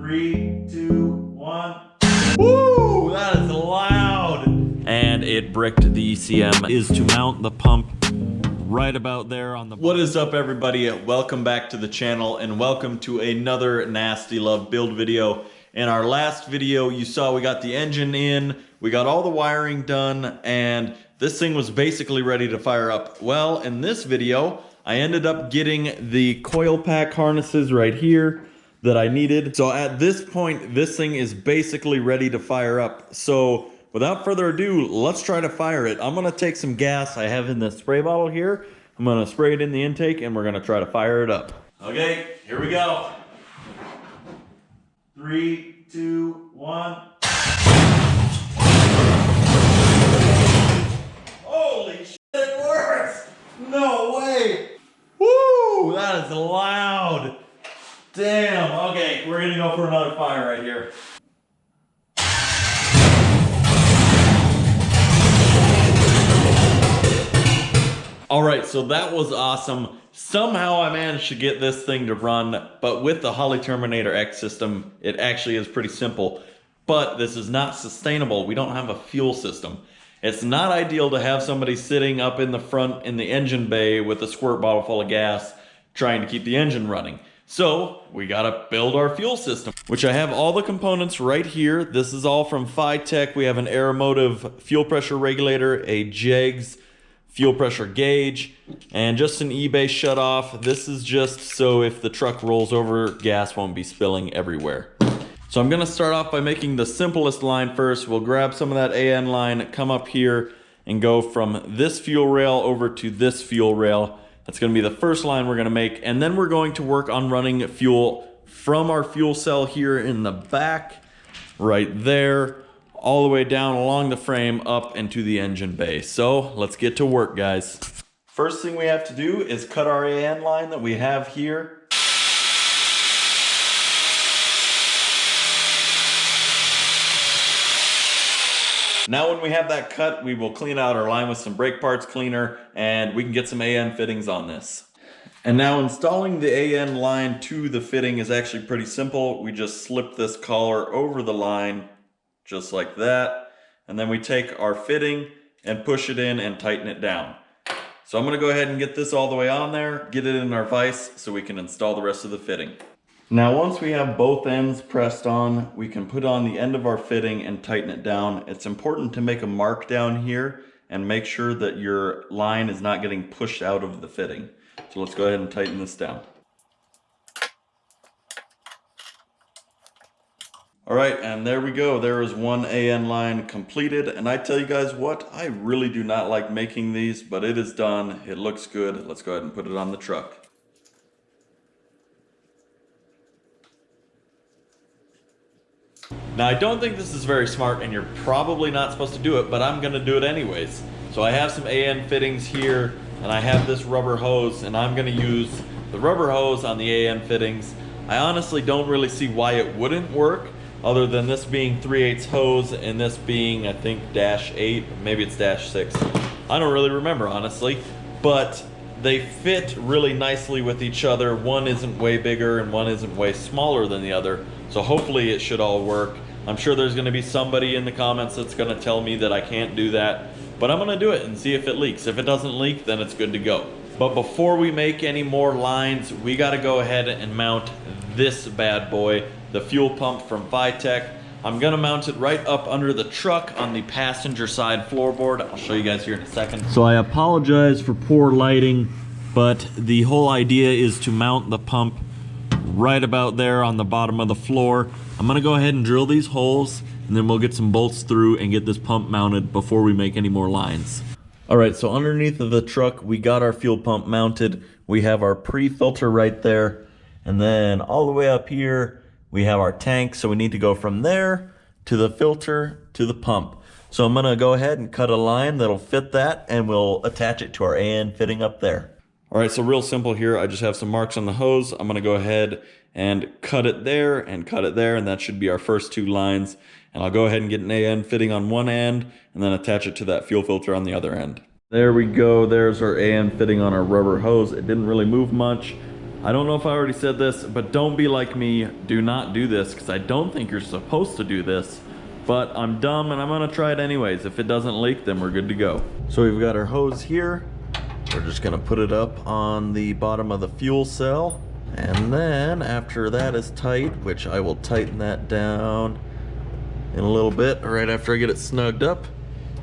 3, 2, 1. Woo! That is loud! And it bricked the ECM. Is to mount the pump right about there on the... What is up, everybody? Welcome back to the channel and welcome to another Nasty Love build video. In our last video, you saw we got the engine in, we got all the wiring done, and this thing was basically ready to fire up. Well, in this video, I ended up getting the coil pack harnesses right here that I needed. So at this point, this thing is basically ready to fire up. So without further ado, let's try to fire it. I'm gonna take some gas I have in the spray bottle here. I'm gonna spray it in the intake and we're gonna try to fire it up. Okay, here we go. 3, 2, 1. Holy shit, it works! No way! Woo! That is loud! Damn, okay, we're gonna go for another fire right here. Alright, so that was awesome. Somehow I managed to get this thing to run, but with the Holley Terminator X system, it actually is pretty simple. But this is not sustainable. We don't have a fuel system. It's not ideal to have somebody sitting up in the front in the engine bay with a squirt bottle full of gas trying to keep the engine running. So we gotta build our fuel system, which I have all the components right here. This is all from Autotech. We have an Aeromotive fuel pressure regulator, a JEGS fuel pressure gauge, and just an eBay shutoff. This is just so if the truck rolls over, gas won't be spilling everywhere. So I'm gonna start off by making the simplest line first. We'll grab some of that AN line, come up here, and go from this fuel rail over to this fuel rail. That's gonna be the first line we're gonna make, and then we're going to work on running fuel from our fuel cell here in the back, right there, all the way down along the frame up into the engine bay. So let's get to work, guys. First thing we have to do is cut our AN line that we have here. Now when we have that cut, we will clean out our line with some brake parts cleaner and we can get some AN fittings on this. And now installing the AN line to the fitting is actually pretty simple. We just slip this collar over the line just like that. And then we take our fitting and push it in and tighten it down. So I'm gonna go ahead and get this all the way on there, get it in our vise so we can install the rest of the fitting. Now once we have both ends pressed on, we can put on the end of our fitting and tighten it down. It's important to make a mark down here and make sure that your line is not getting pushed out of the fitting. So let's go ahead and tighten this down. Alright, and there we go. There is one AN line completed. And I tell you guys what, I really do not like making these, but it is done. It looks good. Let's go ahead and put it on the truck. Now I don't think this is very smart and you're probably not supposed to do it, but I'm gonna do it anyways. So I have some AN fittings here and I have this rubber hose and I'm gonna use the rubber hose on the AN fittings. I honestly don't really see why it wouldn't work other than this being 3/8 hose and this being I think -8, maybe it's -6. I don't really remember honestly, but they fit really nicely with each other. One isn't way bigger and one isn't way smaller than the other. So hopefully it should all work. I'm sure there's gonna be somebody in the comments that's gonna tell me that I can't do that, but I'm gonna do it and see if it leaks. If it doesn't leak, then it's good to go. But before we make any more lines, we gotta go ahead and mount this bad boy, the fuel pump from Autotech. I'm gonna mount it right up under the truck on the passenger side floorboard. I'll show you guys here in a second. So I apologize for poor lighting, but the whole idea is to mount the pump right about there on the bottom of the floor. I'm gonna go ahead and drill these holes and then we'll get some bolts through and get this pump mounted before we make any more lines. Alright, so underneath of the truck we got our fuel pump mounted. We have our pre-filter right there, and then all the way up here we have our tank, so we need to go from there to the filter to the pump. So I'm gonna go ahead and cut a line that'll fit that and we'll attach it to our AN fitting up there. Alright, so real simple here. I just have some marks on the hose. I'm gonna go ahead and cut it there and cut it there, and that should be our first two lines. And I'll go ahead and get an AN fitting on one end and then attach it to that fuel filter on the other end. There we go. There's our AN fitting on our rubber hose. It didn't really move much. I don't know if I already said this, but don't be like me. Do not do this, because I don't think you're supposed to do this. But I'm dumb and I'm gonna try it anyways. If it doesn't leak, then we're good to go. So we've got our hose here. We're just gonna put it up on the bottom of the fuel cell. And then after that is tight, which I will tighten that down in a little bit, right after I get it snugged up,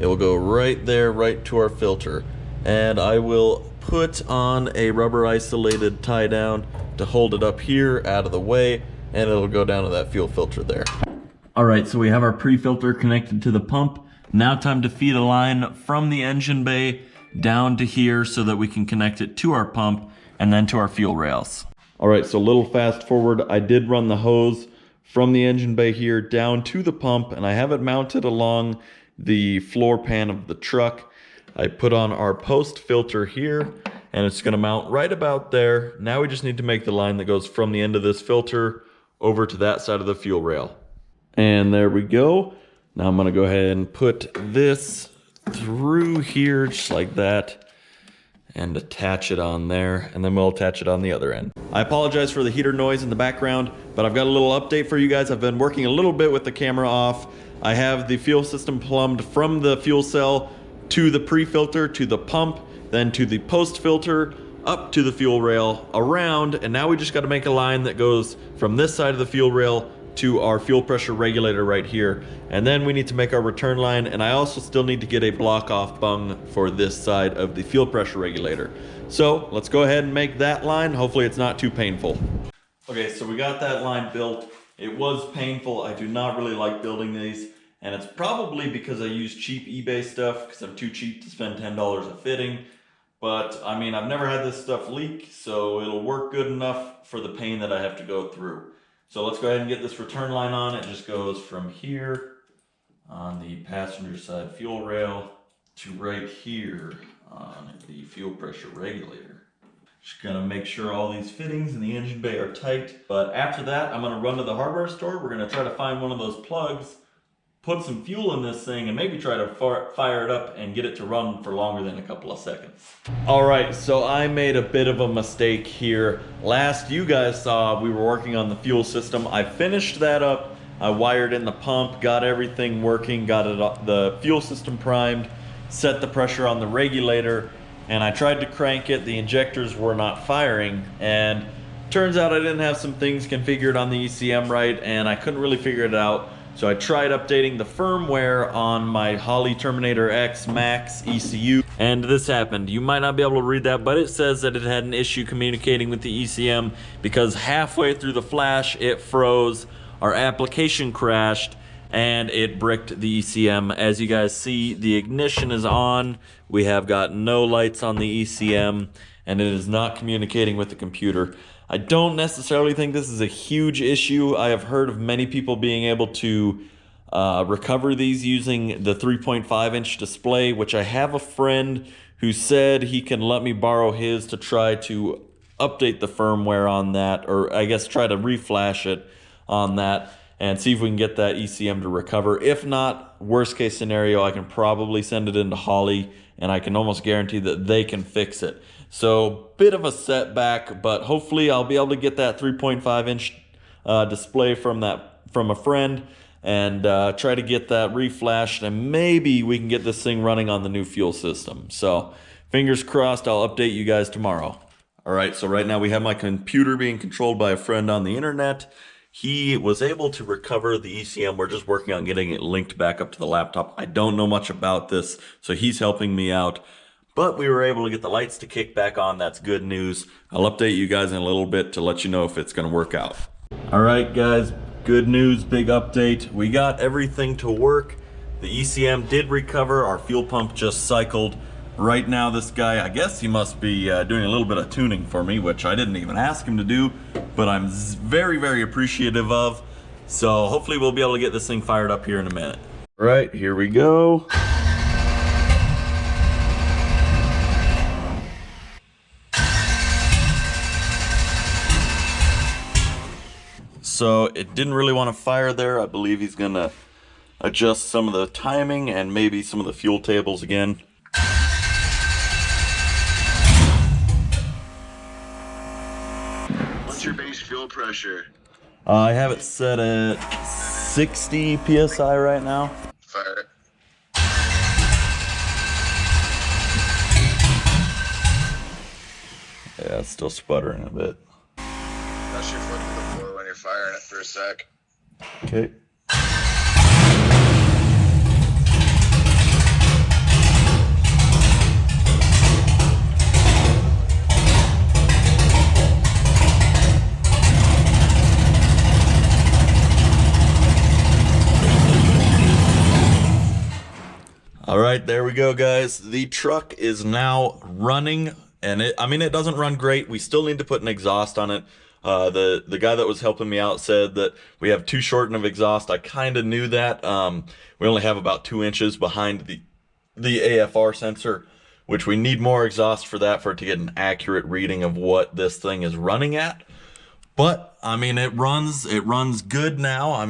it will go right there, right to our filter. And I will put on a rubber isolated tie down to hold it up here out of the way, and it'll go down to that fuel filter there. All right, so we have our pre-filter connected to the pump. Now time to feed a line from the engine bay down to here so that we can connect it to our pump and then to our fuel rails. All right, so a little fast forward, I did run the hose from the engine bay here down to the pump, and I have it mounted along the floor pan of the truck. I put on our post filter here, and it's gonna mount right about there. Now we just need to make the line that goes from the end of this filter over to that side of the fuel rail. And there we go. Now I'm gonna go ahead and put this through here just like that and attach it on there, and then we'll attach it on the other end. I apologize for the heater noise in the background, but I've got a little update for you guys. I've been working a little bit with the camera off. I have the fuel system plumbed from the fuel cell to the pre-filter, to the pump, then to the post filter, up to the fuel rail, around, and now we just gotta make a line that goes from this side of the fuel rail to our fuel pressure regulator right here. And then we need to make our return line, and I also still need to get a block off bung for this side of the fuel pressure regulator. So let's go ahead and make that line. Hopefully it's not too painful. Okay, so we got that line built. It was painful. I do not really like building these, and it's probably because I use cheap eBay stuff because I'm too cheap to spend $10 a fitting. But I mean, I've never had this stuff leak, so it'll work good enough for the pain that I have to go through. So let's go ahead and get this return line on. It just goes from here on the passenger side fuel rail to right here on the fuel pressure regulator. Just gonna make sure all these fittings in the engine bay are tight. But after that, I'm gonna run to the hardware store. We're gonna try to find one of those plugs, put some fuel in this thing, and maybe try to fire it up and get it to run for longer than a couple of seconds. All right, so I made a bit of a mistake here. Last you guys saw, we were working on the fuel system. I finished that up. I wired in the pump, got everything working, got the fuel system primed, set the pressure on the regulator, and I tried to crank it. The injectors were not firing, and turns out I didn't have some things configured on the ECM right, and I couldn't really figure it out. So I tried updating the firmware on my Holley Terminator X Max ECU, and this happened. You might not be able to read that, but it says that it had an issue communicating with the ECM because halfway through the flash, it froze, our application crashed, and it bricked the ECM. As you guys see, the ignition is on. We have got no lights on the ECM, and it is not communicating with the computer. I don't necessarily think this is a huge issue. I have heard of many people being able to recover these using the 3.5-inch display, which I have a friend who said he can let me borrow his to try to update the firmware on that, or I guess try to reflash it on that and see if we can get that ECM to recover. If not, worst case scenario, I can probably send it into Holley, and I can almost guarantee that they can fix it. So bit of a setback, but hopefully I'll be able to get that 3.5-inch display from a friend and try to get that reflashed, and maybe we can get this thing running on the new fuel system. So fingers crossed, I'll update you guys tomorrow. All right, so right now we have my computer being controlled by a friend on the internet. He was able to recover the ECM. We're just working on getting it linked back up to the laptop. I don't know much about this, so he's helping me out. But we were able to get the lights to kick back on. That's good news. I'll update you guys in a little bit to let you know if it's going to work out. All right, guys, good news, big update. We got everything to work. The ECM did recover. Our fuel pump just cycled. Right now, this guy, I guess he must be doing a little bit of tuning for me, which I didn't even ask him to do, but I'm very, very appreciative of. So hopefully we'll be able to get this thing fired up here in a minute. All right, here we go. So it didn't really want to fire there. I believe he's gonna adjust some of the timing and maybe some of the fuel tables again. pressure? I have it set at 60 psi right now. Fire it. Yeah, it's still sputtering a bit. Touch your foot to the floor when you're firing it for a sec. Okay. All right, there we go, guys. The truck is now running, and it doesn't run great. We still need to put an exhaust on it. The guy that was helping me out said that we have too short of exhaust. I kind of knew that. We only have about 2 inches behind the AFR sensor, which we need more exhaust for that, for it to get an accurate reading of what this thing is running at. But I mean, it runs good now.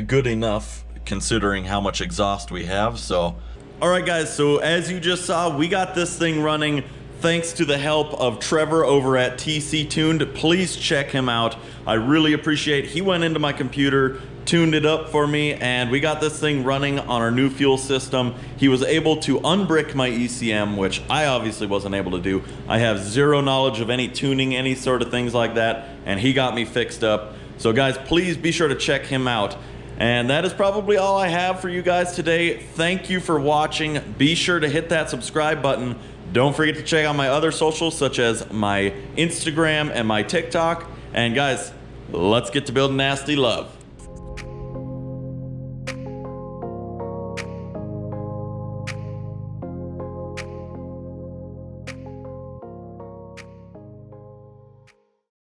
Good enough considering how much exhaust we have. So all right, guys, so as you just saw, we got this thing running thanks to the help of Trevor over at TC Tuned. Please check him out. I really appreciate it. He went into my computer, tuned it up for me, and we got this thing running on our new fuel system. He was able to unbrick my ECM, which I obviously wasn't able to do. I have zero knowledge of any tuning, any sort of things like that, and he got me fixed up. So guys, please be sure to check him out. And that is probably all I have for you guys today. Thank you for watching. Be sure to hit that subscribe button. Don't forget to check out my other socials, such as my Instagram and my TikTok. And guys, let's get to building nasty love.